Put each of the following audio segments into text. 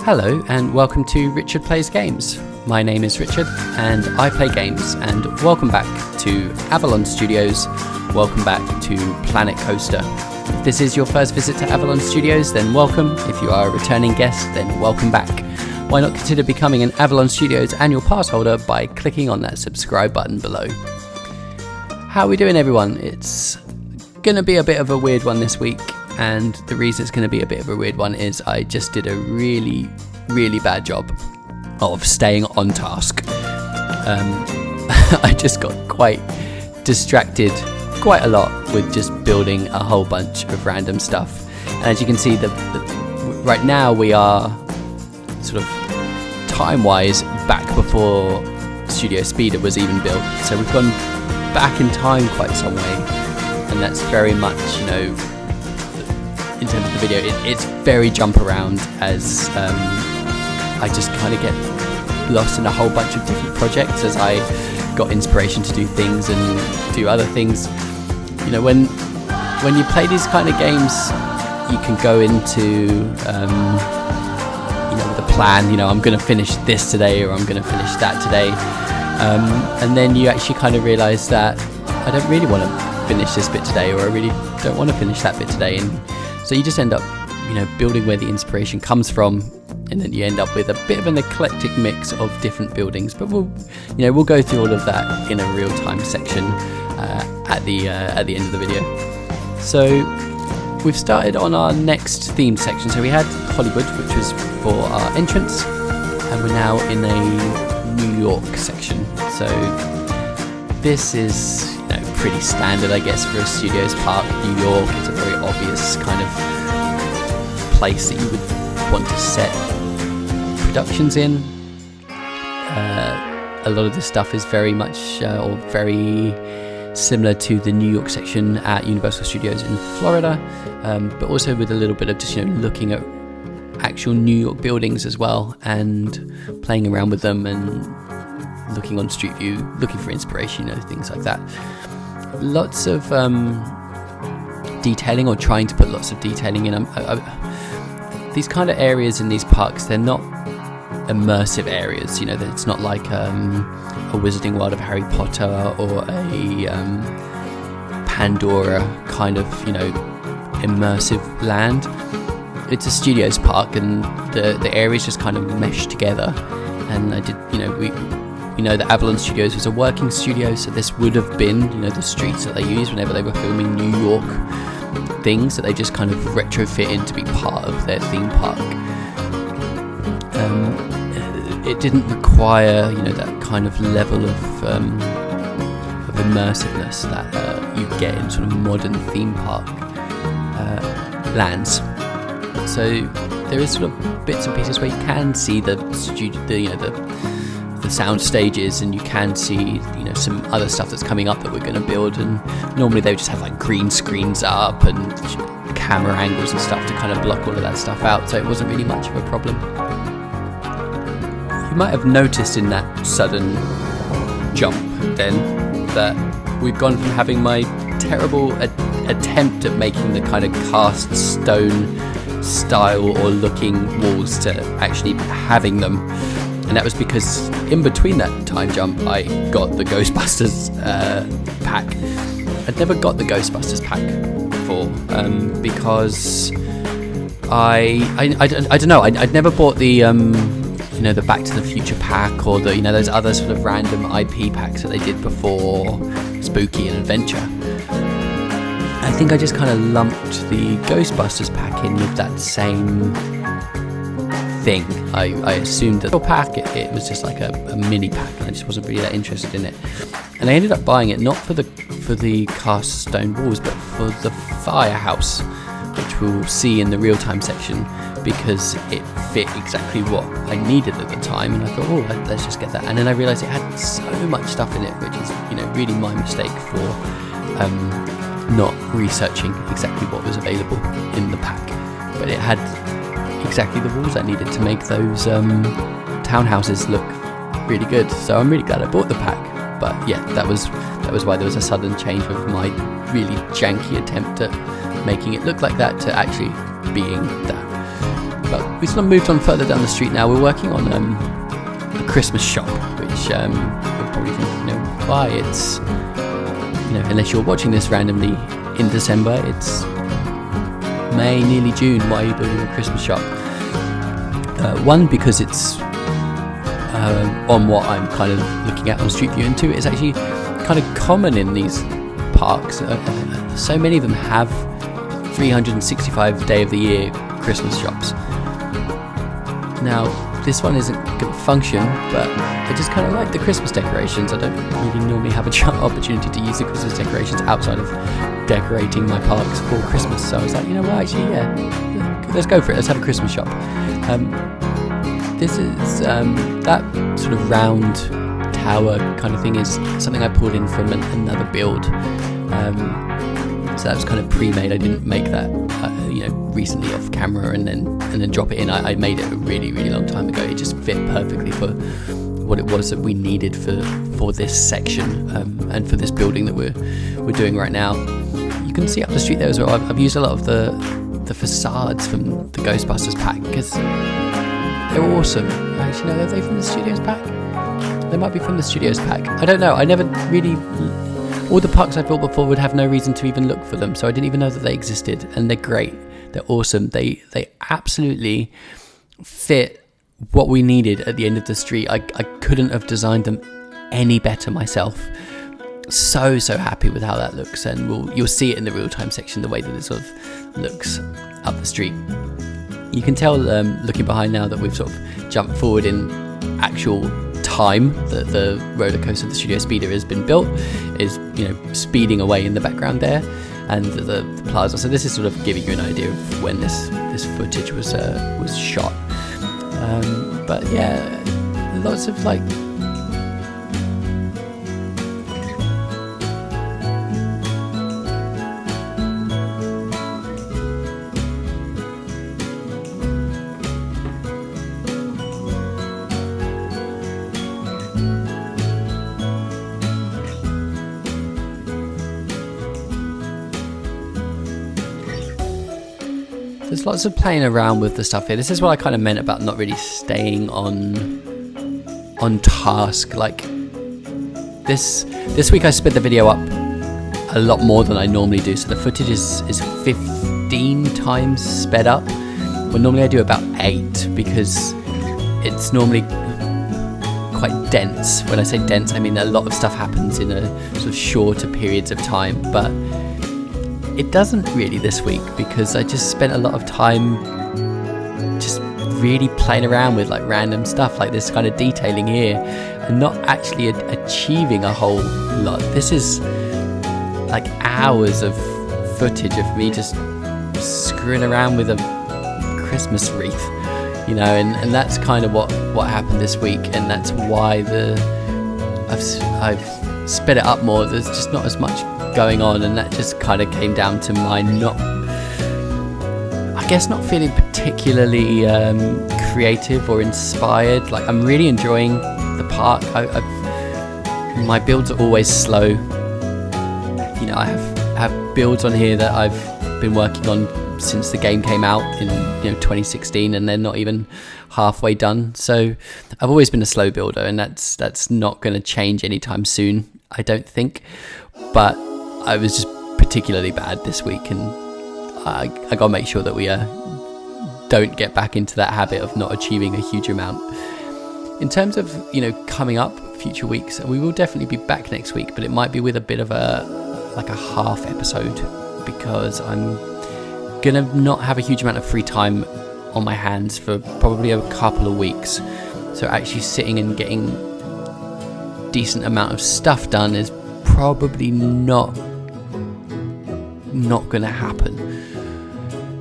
Hello and welcome to Richard Plays Games. My name is Richard and I play games, and welcome back to Avalon Studios. Welcome back to Planet Coaster. If this is your first visit to Avalon Studios, then welcome. If you are a returning guest, then welcome back. Why not consider becoming an Avalon Studios annual pass holder by clicking on that subscribe button below. How are we doing, everyone? It's going to be a bit of a weird one this week. And the reason it's going to be a bit of a weird one is I just did a really bad job of staying on task. I just got quite distracted quite a lot with just building a whole bunch of random stuff. And as you can see, right now we are sort of time-wise back before Studio Speeder was even built. So we've gone back in time quite some way, and that's very much, in terms of the video, it's very jump around, as I just kind of get lost in a whole bunch of different projects as I got inspiration to do things and do other things. When you play these kind of games, you can go into with a plan. I'm going to finish this today, or I'm going to finish that today, and then you actually kind of realize that I don't really want to finish this bit today, or I really don't want to finish that bit today, and so you just end up, building where the inspiration comes from, and then you end up with a bit of an eclectic mix of different buildings. But we'll go through all of that in a real-time section at the end of the video. So we've started on our next themed section. So we had Hollywood, which was for our entrance, and we're now in a New York section. So this is pretty standard, I guess, for a studios park. New York is a very obvious kind of place that you would want to set productions in. A lot of this stuff is very much or very similar to the New York section at Universal Studios in Florida, but also with a little bit of just looking at actual New York buildings as well, and playing around with them and looking on Street View, looking for inspiration, things like that. Lots of detailing, or trying to put lots of detailing in. These kind of areas in these parks, they're not immersive areas. It's not like a Wizarding World of Harry Potter or a Pandora kind of immersive land. It's a studios park, and the areas just kind of mesh together. And I did, we know that Avalon Studios was a working studio, so this would have been, the streets that they used whenever they were filming New York things that they just kind of retrofit in to be part of their theme park. It didn't require, that kind of level of immersiveness that you get in sort of modern theme park lands. So there is sort of bits and pieces where you can see the sound stages, and you can see some other stuff that's coming up that we're going to build, and normally they would just have like green screens up and camera angles and stuff to kind of block all of that stuff out, so it wasn't really much of a problem. You might have noticed in that sudden jump then that we've gone from having my terrible attempt at making the kind of cast stone style or looking walls to actually having them. And that was because in between that time jump, I got the Ghostbusters pack. I'd never got the Ghostbusters pack before, because I don't know. I'd never bought the the Back to the Future pack, or the those other sort of random IP packs that they did before Spooky and Adventure. I think I just kind of lumped the Ghostbusters pack in with that same thing. I assumed that the pack it was just like a mini pack, and I just wasn't really that interested in it. And I ended up buying it not for the cast stone walls, but for the firehouse, which we'll see in the real-time section, because it fit exactly what I needed at the time. And I thought, let's just get that. And then I realised it had so much stuff in it, which is really my mistake for not researching exactly what was available in the pack. But it had exactly the walls I needed to make those townhouses look really good. So I'm really glad I bought the pack. But yeah, that was why there was a sudden change with my really janky attempt at making it look like that to actually being that. But we sort of moved on further down the street now. We're working on a Christmas shop, which you'll probably think, why it's, unless you're watching this randomly in December, it's May, nearly June. Why are you building a Christmas shop? One, because it's on what I'm kind of looking at on Street View, and two, it's actually kind of common in these parks. So many of them have 365 day of the year Christmas shops. Now, this one isn't going to function, but I just kind of like the Christmas decorations. I don't really normally have a opportunity to use the Christmas decorations outside of decorating my parks for Christmas. So I was like, actually, yeah, let's go for it. Let's have a Christmas shop. This is that sort of round tower kind of thing is something I pulled in from another build. So that was kind of pre-made. I didn't make that, recently off camera and then drop it in. I made it a really, really long time ago. It just fit perfectly for what it was that we needed for this section and for this building that we're doing right now. You can see up the street there as well. I've used a lot of the facades from the Ghostbusters pack because they're awesome. Actually, no, are they from the Studios pack? They might be from the Studios pack. I don't know. I never really... All the parks I've built before would have no reason to even look for them, so I didn't even know that they existed, and they're great. They're awesome. They absolutely fit what we needed at the end of the street. I couldn't have designed them any better myself. So happy with how that looks, and you'll see it in the real-time section, the way that it sort of looks up the street. You can tell, looking behind now, that we've sort of jumped forward in actual time. That the roller coaster, the Studio Speeder, has been built, is speeding away in the background there, and the plaza. So this is sort of giving you an idea of when this footage was shot. But yeah, lots of there's lots of playing around with the stuff here. This is what I kind of meant about not really staying on task. Like this week I sped the video up a lot more than I normally do. So the footage is 15 times sped up. Well, normally I do about 8 because it's normally quite dense. When I say dense, I mean a lot of stuff happens in a sort of shorter periods of time, but it doesn't really this week because I just spent a lot of time just really playing around with random stuff like this kind of detailing here and not actually achieving a whole lot. This is hours of footage of me just screwing around with a Christmas wreath, and that's kind of what happened this week, and that's why I've sped it up more. There's just not as much going on, and that just kind of came down to my not feeling particularly creative or inspired. I'm really enjoying the park. My builds are always slow. I have builds on here that I've been working on since the game came out in 2016, and they're not even halfway done. So I've always been a slow builder, and that's not going to change anytime soon, I don't think. But I was just particularly bad this week, and I got to make sure that we don't get back into that habit of not achieving a huge amount. In terms of coming up future weeks, we will definitely be back next week, but it might be with a bit of a half episode because I'm gonna not have a huge amount of free time on my hands for probably a couple of weeks. So actually sitting and getting decent amount of stuff done is probably not gonna happen.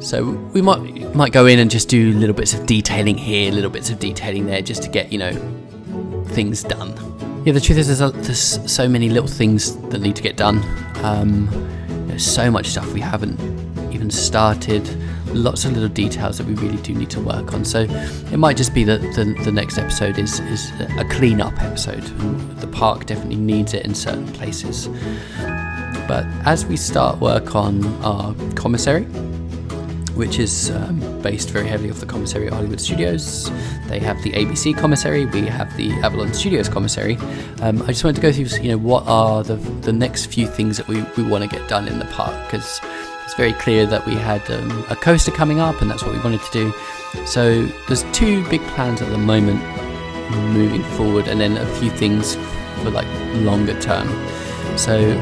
So we might go in and just do little bits of detailing here, little bits of detailing there, just to get things done. Yeah, the truth is there's so many little things that need to get done. There's so much stuff we haven't even started, lots of little details that we really do need to work on. So it might just be that the next episode is a clean-up episode. The park definitely needs it in certain places. But as we start work on our commissary, which is based very heavily off the commissary at Hollywood Studios. They have the ABC commissary, we have the Avalon Studios commissary. I just wanted to go through, what are the next few things that we want to get done in the park, because it's very clear that we had a coaster coming up, and that's what we wanted to do. So there's 2 big plans at the moment moving forward, and then a few things for like longer term. So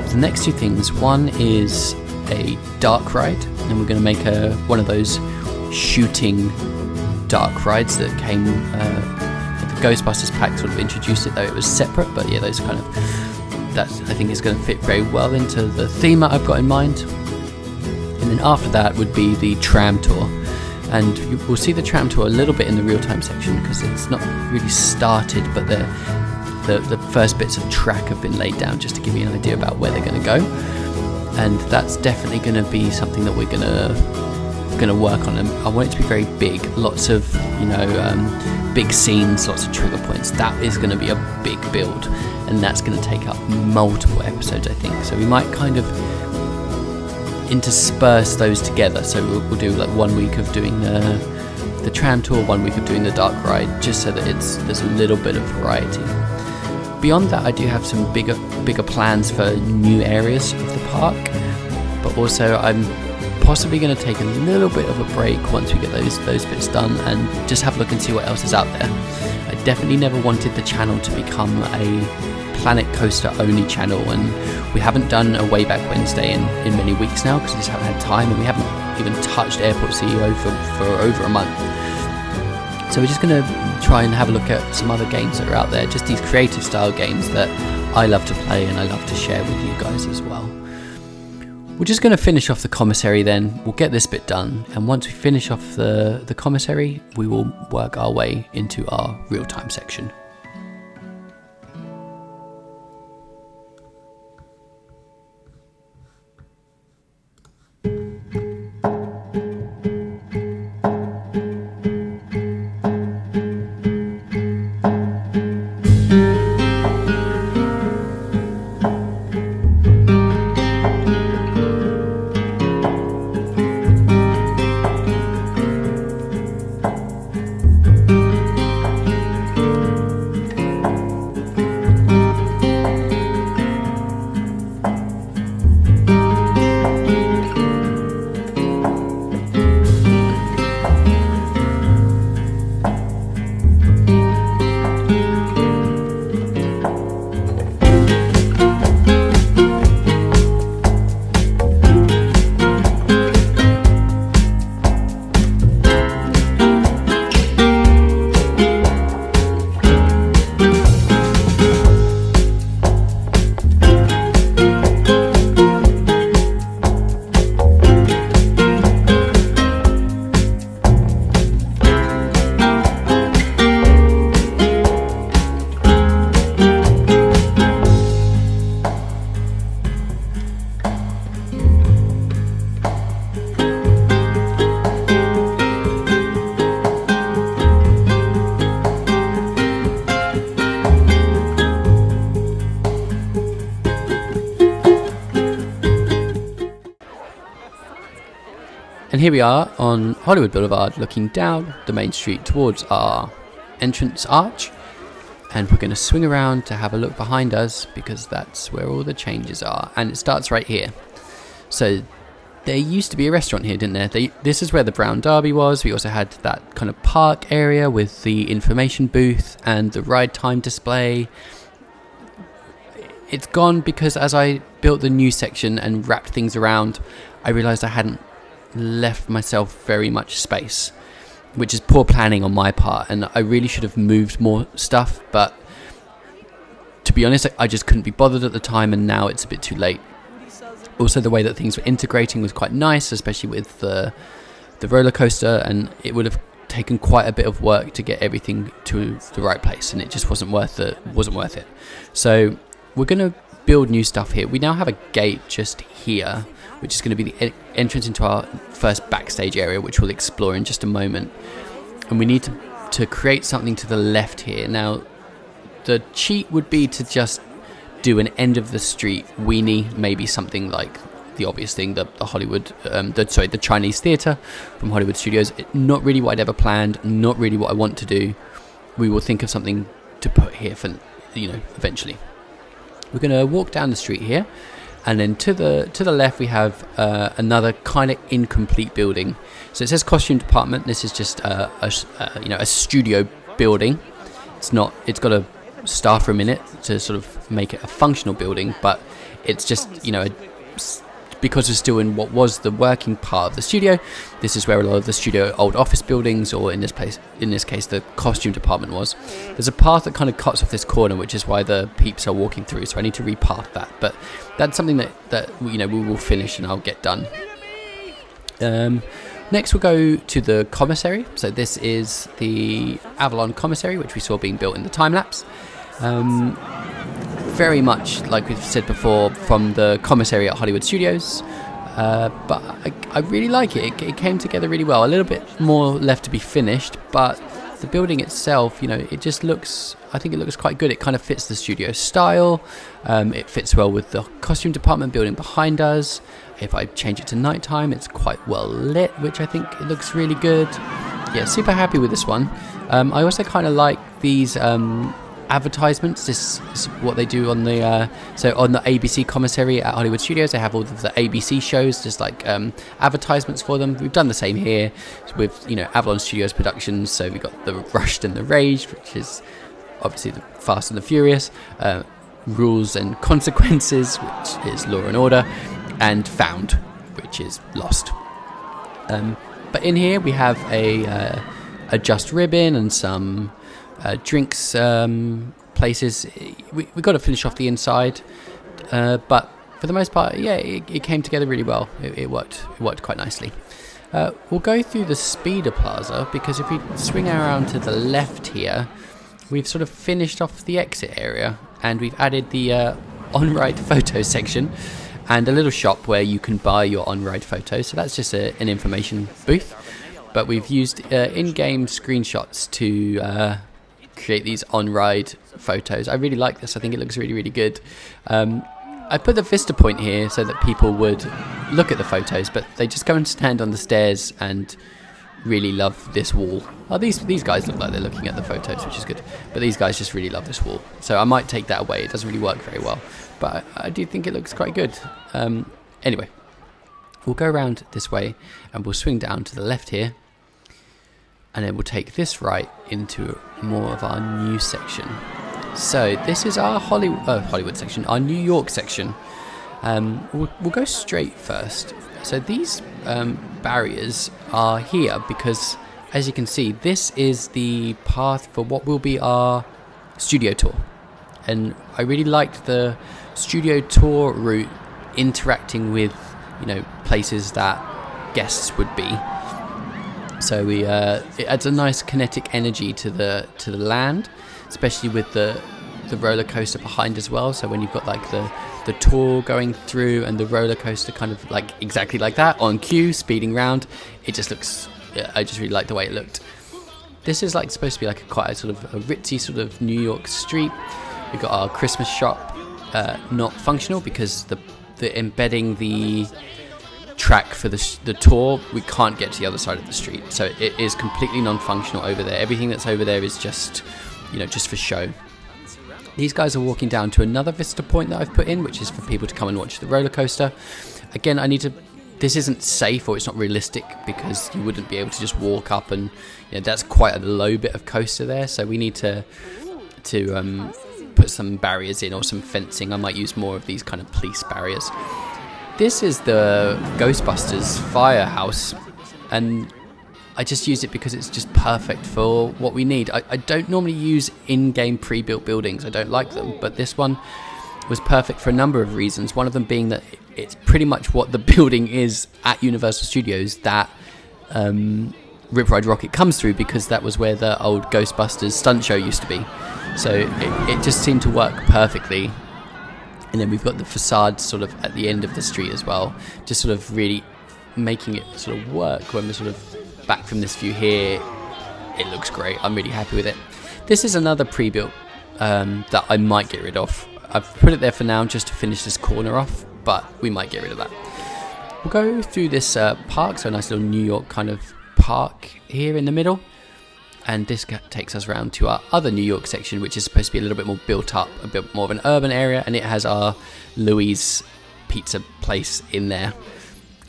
the next 2 things, one is a dark ride, and we're going to make one of those shooting dark rides that came the Ghostbusters pack sort of introduced it, though it was separate, but yeah, those kind of, that I think is going to fit very well into the theme that I've got in mind. And then after that would be the tram tour, and we'll see the tram tour a little bit in the real-time section because it's not really started, but the first bits of track have been laid down just to give you an idea about where they're going to go. And that's definitely going to be something that we're going to work on. And I want it to be very big, lots of big scenes, lots of trigger points. That is going to be a big build, and that's going to take up multiple episodes, I think. So we might kind of intersperse those together. So we'll do like 1 week of doing the tram tour, 1 week of doing the dark ride, just so that there's a little bit of variety. Beyond that, I do have some bigger plans for new areas of the park, but also I'm possibly going to take a little bit of a break once we get those bits done and just have a look and see what else is out there. I definitely never wanted the channel to become a Planet Coaster only channel, and we haven't done a Way Back Wednesday in many weeks now because we just haven't had time, and we haven't even touched Airport CEO for over a month. So we're just going to try and have a look at some other games that are out there, just these creative style games that I love to play and I love to share with you guys as well. We're just going to finish off the commissary then. We'll get this bit done, and once we finish off the commissary, we will work our way into our real-time section. And here we are on Hollywood Boulevard, looking down the main street towards our entrance arch, and we're going to swing around to have a look behind us because that's where all the changes are, and it starts right here. So there used to be a restaurant here, didn't there? This is where the Brown Derby was. We also had that kind of park area with the information booth and the ride time display. It's gone because as I built the new section and wrapped things around, I realised I hadn't left myself very much space, which is poor planning on my part, and I really should have moved more stuff, but to be honest, I just couldn't be bothered at the time, and now it's a bit too late. Also, the way that things were integrating was quite nice, especially with the roller coaster, and it would have taken quite a bit of work to get everything to the right place, and it just wasn't worth it. So we're going to build new stuff here. We now have a gate just here, which is going to be the entrance into our first backstage area, which we'll explore in just a moment. And we need to create something to the left here. Now, the cheat would be to just do an end of the street weenie, maybe something like the obvious thing, the Hollywood, the Chinese theatre from Hollywood Studios. Not really what I'd ever planned, not really what I want to do. We will think of something to put here for, eventually. We're going to walk down the street here, and then to the left we have another kind of incomplete building. So it says costume department. This is just a studio building. It's got a staff room in it to sort of make it a functional building, but it's just because we're still in what was the working part of the studio. This is where a lot of the studio old office buildings, or in this case the costume department, was. There's a path that kind of cuts off this corner, which is why the peeps are walking through, so I need to repath that, but that's something that we will finish and I'll get done. Next we'll go to the commissary. So this is the Avalon commissary, which we saw being built in the time lapse. Very much like we've said before from the commissary at Hollywood Studios, but I really like it. It came together really well. A little bit more left to be finished, but the building itself, it just looks, I think it looks quite good. It kind of fits the studio style. It fits well with the costume department building behind us. If I change it to nighttime, it's quite well lit, which I think it looks really good. Yeah, super happy with this one. I also kind of like these advertisements. This is what they do on the on the ABC commissary at Hollywood Studios. They have all of the ABC shows, just like advertisements for them. We've done the same here with Avalon Studios productions. So we've got the Rushed and the Raged, which is obviously the Fast and the Furious, Rules and Consequences, which is Law and Order, and Found, which is Lost. But in here we have a Just Ribbon and some drinks places. We got to finish off the inside, but for the most part, yeah, it came together really well. It worked quite nicely. We'll go through the Speeder Plaza, because if we swing around to the left here, we've sort of finished off the exit area, and we've added the on-ride photo section and a little shop where you can buy your on-ride photos. So that's just an information booth, but we've used in-game screenshots to create these on-ride photos. I really like this. I think it looks really, really good. I put the Vista Point here so that people would look at the photos, but they just go and stand on the stairs and really love this wall. Oh, these guys look like they're looking at the photos, which is good, but these guys just really love this wall. So I might take that away. It doesn't really work very well, but I do think it looks quite good. Anyway, we'll go around this way and we'll swing down to the left here, and then we'll take this right into more of our new section. So this is our Hollywood section, our New York section. We'll go straight first. So these barriers are here because, as you can see, this is the path for what will be our studio tour. And I really liked the studio tour route interacting with, places that guests would be. So it adds a nice kinetic energy to the land, especially with the roller coaster behind as well. So when you've got like the tour going through and the roller coaster kind of like exactly like that on cue, speeding round, it just looks. I just really like the way it looked. This is like supposed to be like quite a sort of a ritzy sort of New York street. We've got our Christmas shop, not functional because the embedding the track for the tour, we can't get to the other side of the street, so it is completely non-functional over there. Everything that's over there is just for show. These guys are walking down to another Vista Point that I've put in, which is for people to come and watch the roller coaster. Again, this isn't safe, or it's not realistic, because you wouldn't be able to just walk up, and that's quite a low bit of coaster there, so we need to put some barriers in or some fencing. I might use more of these kind of police barriers. This is the Ghostbusters firehouse, and I just use it because it's just perfect for what we need. I don't normally use in-game pre-built buildings. I don't like them, but this one was perfect for a number of reasons. One of them being that it's pretty much what the building is at Universal Studios that Rip Ride Rockit comes through, because that was where the old Ghostbusters stunt show used to be. So it just seemed to work perfectly. And then we've got the facade sort of at the end of the street as well, just sort of really making it sort of work. When we're sort of back from this view here, it looks great. I'm really happy with it. This is another pre-built that I might get rid of. I've put it there for now just to finish this corner off, but we might get rid of that. We'll go through this park, so a nice little New York kind of park here in the middle. And this takes us around to our other New York section, which is supposed to be a little bit more built up, a bit more of an urban area. And it has our Louis pizza place in there.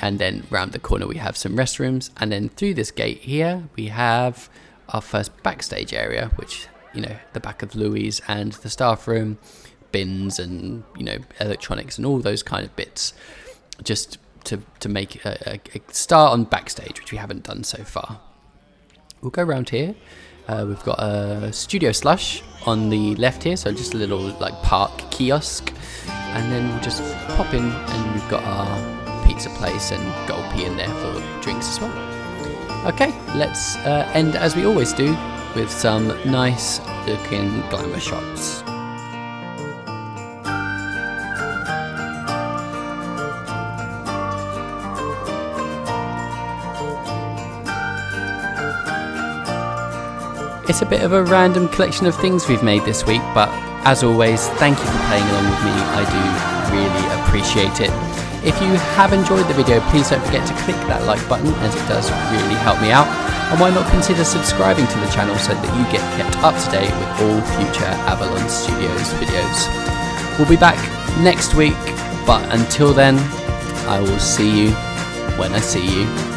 And then round the corner we have some restrooms. And then through this gate here, we have our first backstage area, which, you know, the back of Louis and the staff room, bins and, you know, electronics and all those kind of bits. Just to make a start on backstage, which we haven't done so far. We'll go around here. We've got a Studio Slush on the left here, so just a little like park kiosk, and then we'll just pop in and we've got our pizza place and Gulpy in there for drinks as well. Okay, let's end as we always do with some nice looking glamour shots. It's a bit of a random collection of things we've made this week, but as always, thank you for playing along with me. I do really appreciate it. If you have enjoyed the video, please don't forget to click that like button, as it does really help me out. And why not consider subscribing to the channel so that you get kept up to date with all future Avalon Studios videos. We'll be back next week, but until then, I will see you when I see you.